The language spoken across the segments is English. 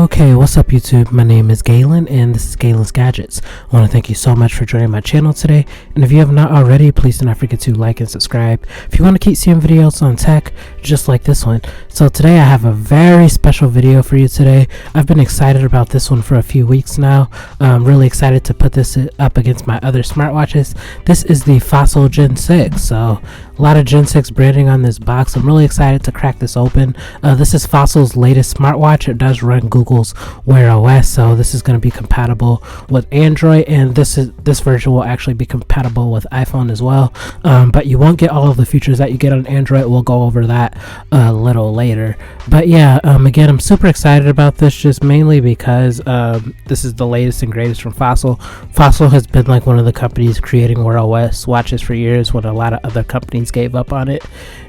Okay, what's up YouTube? My name is Galen and this is Galen's Gadgets. I want to thank you so much for joining my channel today, and if you have not already, please do not forget to like and subscribe if you want to keep seeing videos on tech just like this one. So today I have a very special video for you today. I've been excited about this one for a few weeks now. I'm really excited to put this up against my other smartwatches. This is the Fossil Gen 6, so a lot of Gen 6 branding on this box. I'm really excited to crack this open. This is Fossil's latest smartwatch. It does run Google's Wear OS, so this is going to be compatible with Android, and this version will actually be compatible with iPhone as well. But you won't get all of the features that you get on Android. We'll go over that a little later. But yeah, again, I'm super excited about this, just mainly because this is the latest and greatest from Fossil. Fossil has been like one of the companies creating Wear OS watches for years when a lot of other companies gave up on it,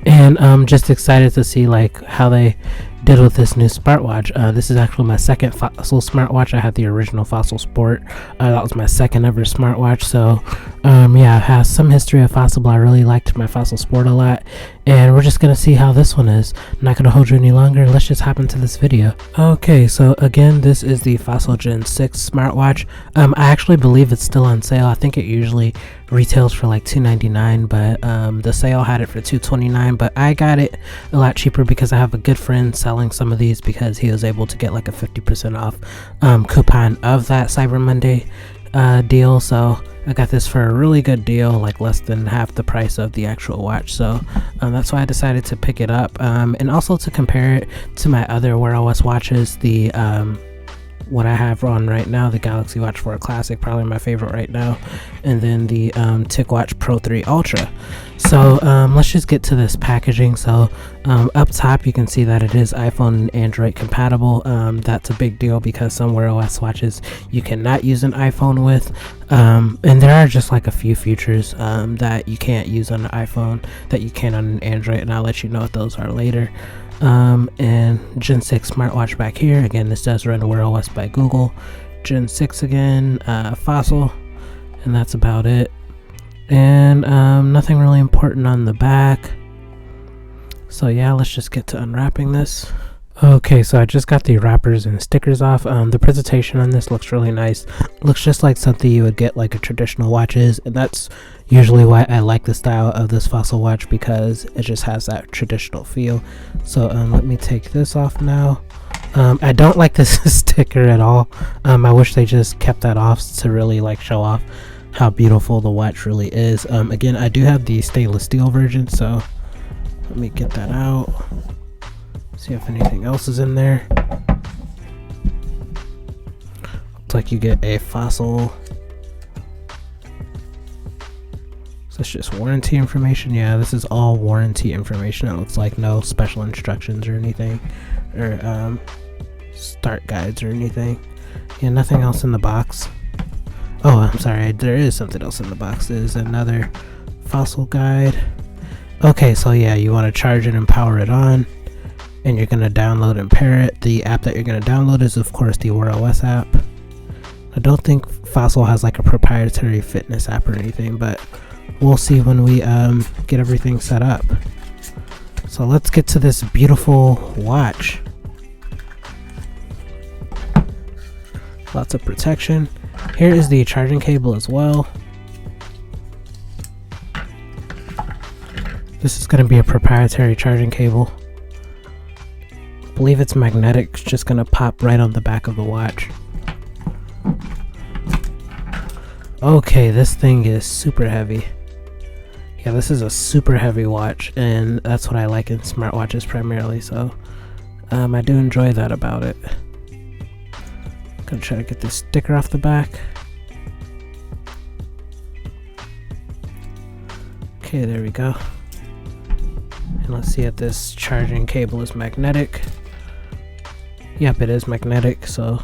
and I'm just excited to see like how they did with this new smartwatch. This is actually my second Fossil smartwatch. I had the original Fossil Sport. That was my second ever smartwatch. So yeah, it has some history of Fossil, but I really liked my Fossil Sport a lot, and we're just gonna see how this one is. I'm not gonna hold you any longer. Let's just hop into this video. Okay, so again, this is the Fossil Gen 6 smartwatch. I actually believe it's still on sale. I think it usually retails for like $299, but the sale had it for $229, but I got it a lot cheaper because I have a good friend selling some of these because he was able to get like a 50% off coupon of that Cyber Monday deal. So I got this for a really good deal, like less than half the price of the actual watch. So that's why I decided to pick it up, and also to compare it to my other Wear OS watches. The what I have on right now, the Galaxy Watch 4 Classic, probably my favorite right now, and then the TicWatch Pro 3 Ultra. So let's just get to this packaging. So up top you can see that it is iPhone and Android compatible. That's a big deal because some Wear OS watches you cannot use an iPhone with, and there are just like a few features that you can't use on an iPhone that you can on an Android, and I'll let you know what those are later. And Gen 6 smartwatch back here. Again, this does run Wear OS by Google. Gen 6 again, Fossil, and that's about it. And nothing really important on the back. So yeah, let's just get to unwrapping this. Okay, so I just got the wrappers and stickers off. The presentation on this looks really nice. Looks just like something you would get like a traditional watch is, and that's usually why I like the style of this Fossil watch, because it just has that traditional feel. So let me take this off now. I don't like this sticker at all. I wish they just kept that off to really like show off how beautiful the watch really is. Again, I do have the stainless steel version, so let me get that out. See if anything else is in there. Looks like you get a Fossil. So it's just warranty information. Yeah, this is all warranty information. It looks like no special instructions or anything, or start guides or anything. Yeah, nothing else in the box. Oh, I'm sorry, there is something else in the box. There's another Fossil guide. Okay, so yeah, you want to charge it and power it on, and you're going to download and pair it. The app that you're going to download is of course the Wear OS app. I don't think Fossil has like a proprietary fitness app or anything, but we'll see when we get everything set up. So let's get to this beautiful watch. Lots of protection. Here is the charging cable as well. This is going to be a proprietary charging cable. I believe it's magnetic. It's just going to pop right on the back of the watch. Okay, this thing is super heavy. Yeah, this is a super heavy watch, and that's what I like in smartwatches primarily, so I do enjoy that about it. Gonna try to get this sticker off the back. Okay, there we go. And let's see if this charging cable is magnetic. Yep, it is magnetic, so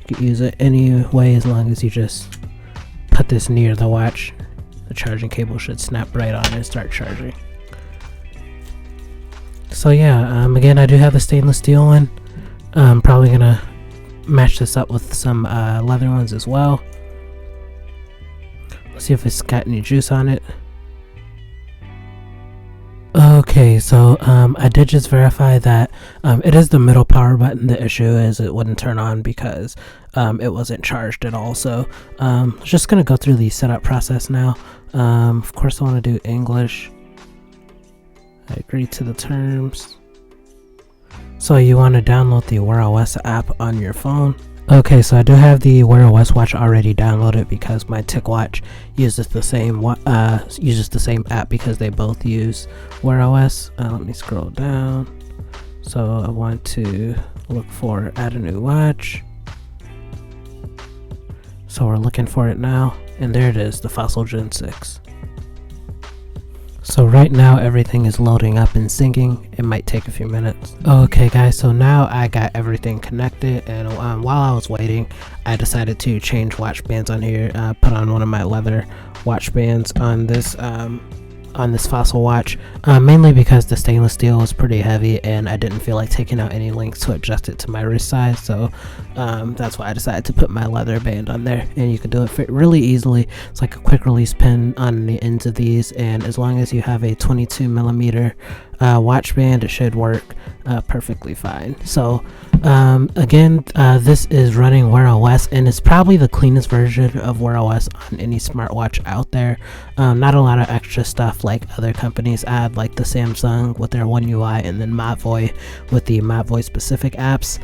you can use it any way as long as you just put this near the watch. The charging cable should snap right on and start charging. So yeah, again, I do have the stainless steel one. I'm probably gonna match this up with some leather ones as well. Let's see if it's got any juice on it. Okay, Okay, so I did just verify that it is the middle power button. The issue is it wouldn't turn on because it wasn't charged at all. So just gonna go through the setup process now. Of course, I want to do English. I agree to the terms. So you want to download the Wear OS app on your phone. Okay, so I do have the Wear OS watch already downloaded because my TicWatch uses the same app because they both use Wear OS. Let me scroll down. So I want to look for add a new watch. So we're looking for it now, and there it is, the Fossil Gen 6. So right now everything is loading up and syncing. It might take a few minutes. Okay guys, so now I got everything connected, and while I was waiting, I decided to change watch bands on here. Put on one of my leather watch bands on this Fossil watch, mainly because the stainless steel was pretty heavy and I didn't feel like taking out any links to adjust it to my wrist size. So that's why I decided to put my leather band on there, and you can do it fit really easily. It's like a quick release pin on the ends of these, and as long as you have a 22mm watch band, it should work perfectly fine. So again, this is running Wear OS, and it's probably the cleanest version of Wear OS on any smartwatch out there. Not a lot of extra stuff like other companies add, like the Samsung with their One UI, and then Motvoy with the Motvoy specific apps.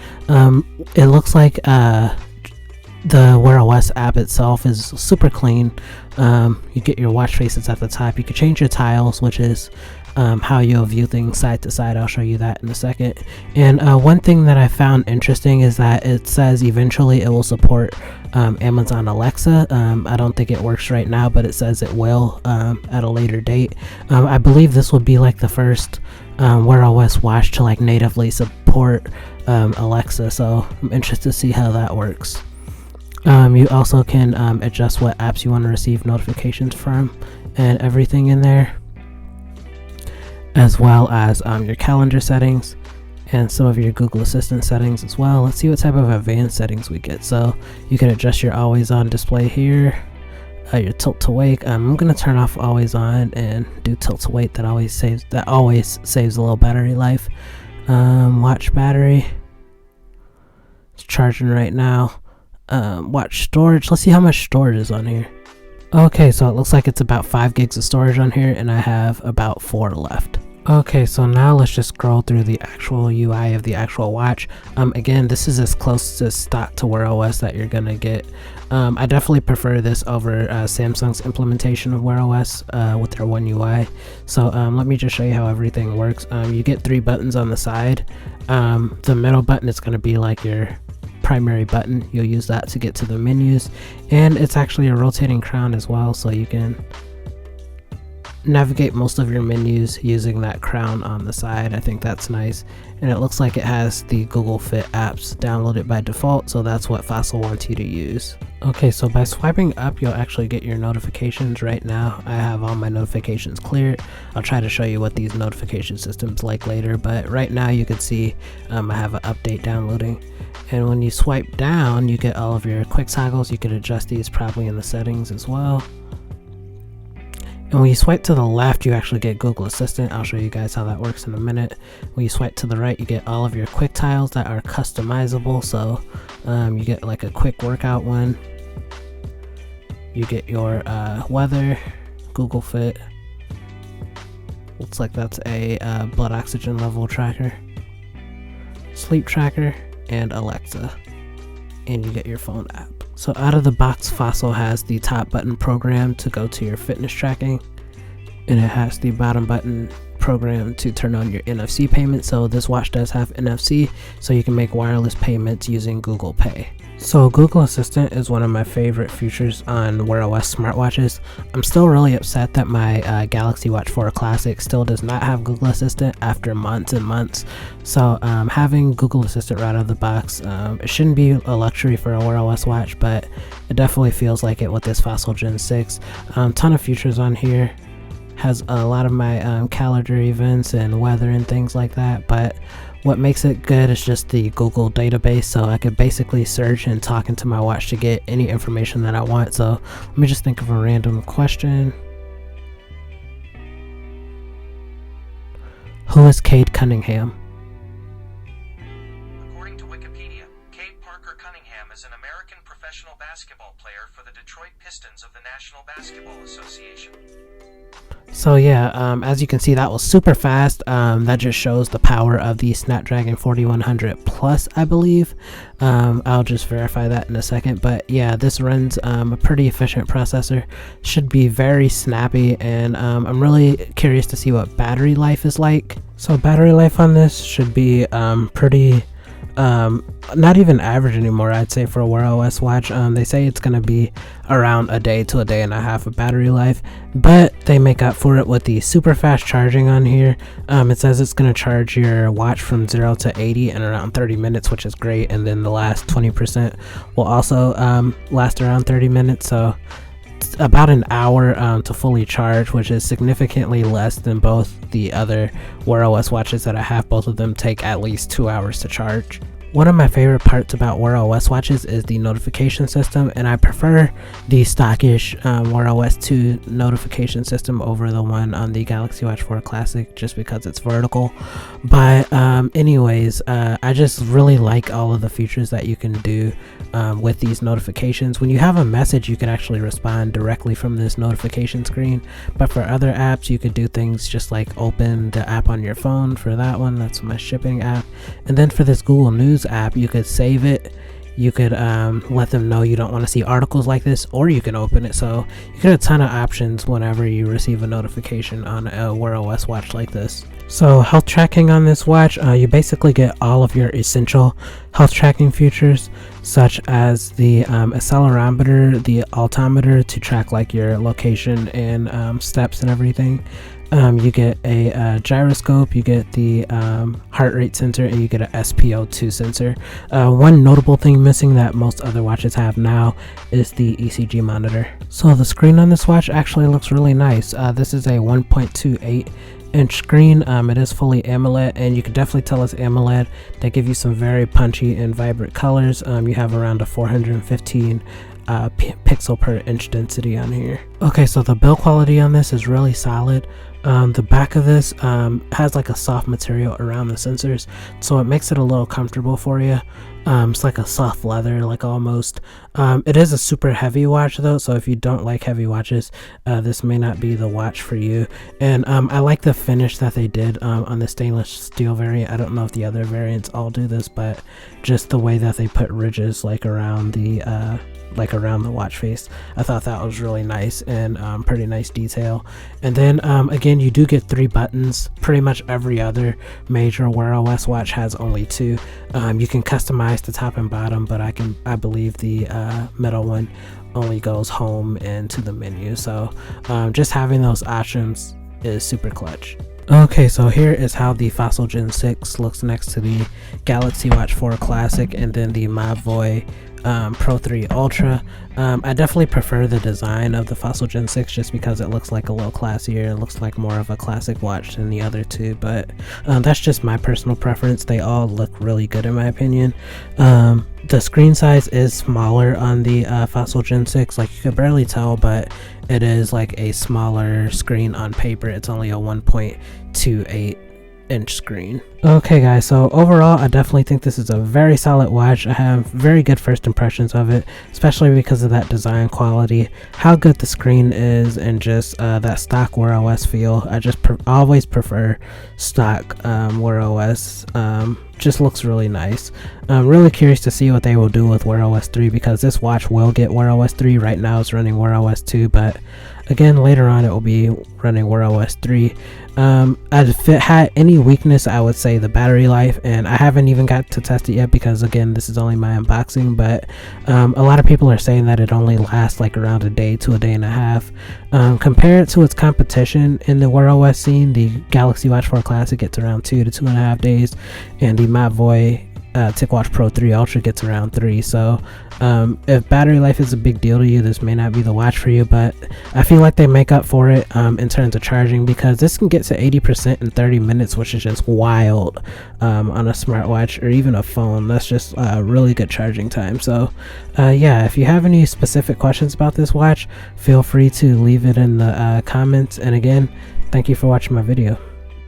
It looks like the Wear OS app itself is super clean. You get your watch faces at the top. You can change your tiles, which is how you'll view things side to side. I'll show you that in a second. And one thing that I found interesting is that it says eventually it will support Amazon Alexa. I don't think it works right now, but it says it will at a later date. I believe this would be like the first Wear OS watch to like natively support Alexa, so I'm interested to see how that works. You also can adjust what apps you want to receive notifications from and everything in there, as well as your calendar settings and some of your Google Assistant settings as well. Let's see what type of advanced settings we get. So you can adjust your always on display here, your tilt to wake. I'm gonna turn off always on and do tilt to wake. That always saves a little battery life. Watch battery, it's charging right now. Watch storage, let's see how much storage is on here. Okay, so it looks like it's about 5 gigs of storage on here, and I have about 4 left. Okay, so now let's just scroll through the actual UI of the actual watch. Again, this is as close to stock to Wear OS that you're gonna get. I definitely prefer this over Samsung's implementation of Wear OS with their One UI. So let me just show you how everything works. You get 3 buttons on the side. The middle button is gonna be like your primary button. You'll use that to get to the menus, and it's actually a rotating crown as well, so you can navigate most of your menus using that crown on the side. I think that's nice, and it looks like it has the Google Fit apps downloaded by default, so that's what Fossil wants you to use. Okay, so by swiping up, you'll actually get your notifications. Right now I have all my notifications cleared. I'll try to show you what these notification systems like later, but right now you can see I have an update downloading. And when you swipe down, you get all of your quick toggles. You can adjust these probably in the settings as well. And when you swipe to the left, you actually get Google Assistant. I'll show you guys how that works in a minute. When you swipe to the right, you get all of your quick tiles that are customizable. So you get like a quick workout one. You get your weather, Google Fit. Looks like that's a blood oxygen level tracker, sleep tracker, and Alexa, and you get your phone app. So out of the box, Fossil has the top button program to go to your fitness tracking, and it has the bottom button program to turn on your NFC payment. So this watch does have NFC, so you can make wireless payments using Google Pay. So Google Assistant is one of my favorite features on Wear OS smartwatches. I'm still really upset that my Galaxy Watch 4 Classic still does not have Google Assistant after months and months. So having Google Assistant right out of the box, it shouldn't be a luxury for a Wear OS watch, but it definitely feels like it with this Fossil Gen 6. Ton of features on here. Has a lot of my calendar events and weather and things like that, but what makes it good is just the Google database, so I could basically search and talk into my watch to get any information that I want. So let me just think of a random question. Who is Cade Cunningham? According to Wikipedia, Cade Parker Cunningham is an American professional basketball player for the Detroit Pistons of the National Basketball Association. So yeah, as you can see, that was super fast. That just shows the power of the Snapdragon 4100 Plus, I believe. I'll just verify that in a second. But yeah, this runs a pretty efficient processor. Should be very snappy, and I'm really curious to see what battery life is like. So battery life on this should be pretty... not even average anymore, I'd say, for a Wear OS watch. They say it's going to be around a day to a day and a half of battery life, but they make up for it with the super fast charging on here. It says it's going to charge your watch from 0 to 80 in around 30 minutes, which is great, and then the last 20% will also last around 30 minutes, so it's about an hour to fully charge, which is significantly less than both the other Wear OS watches that I have. Both of them take at least 2 hours to charge. One of my favorite parts about Wear OS watches is the notification system, and I prefer the stockish Wear OS 2 notification system over the one on the Galaxy Watch 4 Classic, just because it's vertical. But anyways, I just really like all of the features that you can do with these notifications. When you have a message, you can actually respond directly from this notification screen, but for other apps you could do things just like open the app on your phone. For that one, that's my shipping app, and then for this Google News app, you could save it, you could let them know you don't want to see articles like this, or you can open it. So you get a ton of options whenever you receive a notification on a Wear OS watch like this. So health tracking on this watch, you basically get all of your essential health tracking features, such as the accelerometer, the altimeter to track like your location and steps and everything. You get a gyroscope, you get the heart rate sensor, and you get an SpO2 sensor. One notable thing missing that most other watches have now is the ECG monitor. So the screen on this watch actually looks really nice. This is a 1.28-inch screen. It is fully AMOLED, and you can definitely tell it's AMOLED. They give you some very punchy and vibrant colors. You have around a 415 pixel per inch density on here. Okay, so the build quality on this is really solid. The back of this has like a soft material around the sensors, so it makes it a little comfortable for you. It's like a soft leather, like almost. It is a super heavy watch though, so if you don't like heavy watches, this may not be the watch for you. And I like the finish that they did on the stainless steel variant. I don't know if the other variants all do this, but just the way that they put ridges like around the watch face, I thought that was really nice, and pretty nice detail. And then again, you do get 3 buttons. Pretty much every other major Wear OS watch has only 2. You can customize the top and bottom, but I believe the middle one only goes home and to the menu. So just having those options is super clutch. Okay, so here is how the Fossil Gen 6 looks next to the Galaxy Watch 4 Classic and then the Mavoy Pro 3 Ultra. I definitely prefer the design of the Fossil Gen 6 just because it looks like a little classier. It looks like more of a classic watch than the other two, but that's just my personal preference. They all look really good in my opinion. The screen size is smaller on the Fossil Gen 6, like you could barely tell, but it is like a smaller screen on paper. It's only a 1.28-inch screen. Okay guys, so overall I definitely think this is a very solid watch. I have very good first impressions of it, especially because of that design quality, how good the screen is, and just that stock Wear OS feel. I just always prefer stock Wear OS. Just looks really nice. I'm really curious to see what they will do with Wear OS 3, because this watch will get Wear OS 3. Right now it's running Wear OS 2, but again later on it will be running Wear OS 3. If it had any weakness, I would say the battery life, and I haven't even got to test it yet because again this is only my unboxing, but a lot of people are saying that it only lasts like around a day to a day and a half. Compare it to its competition in the Wear OS scene. The Galaxy Watch 4 Classic gets around 2 to 2.5 days, and the Mavoy TicWatch Pro 3 Ultra gets around 3. So if battery life is a big deal to you, this may not be the watch for you, but I feel like they make up for it in terms of charging, because this can get to 80% in 30 minutes, which is just wild on a smartwatch or even a phone. That's just really good charging time. So yeah, if you have any specific questions about this watch, feel free to leave it in the comments, and again, thank you for watching my video.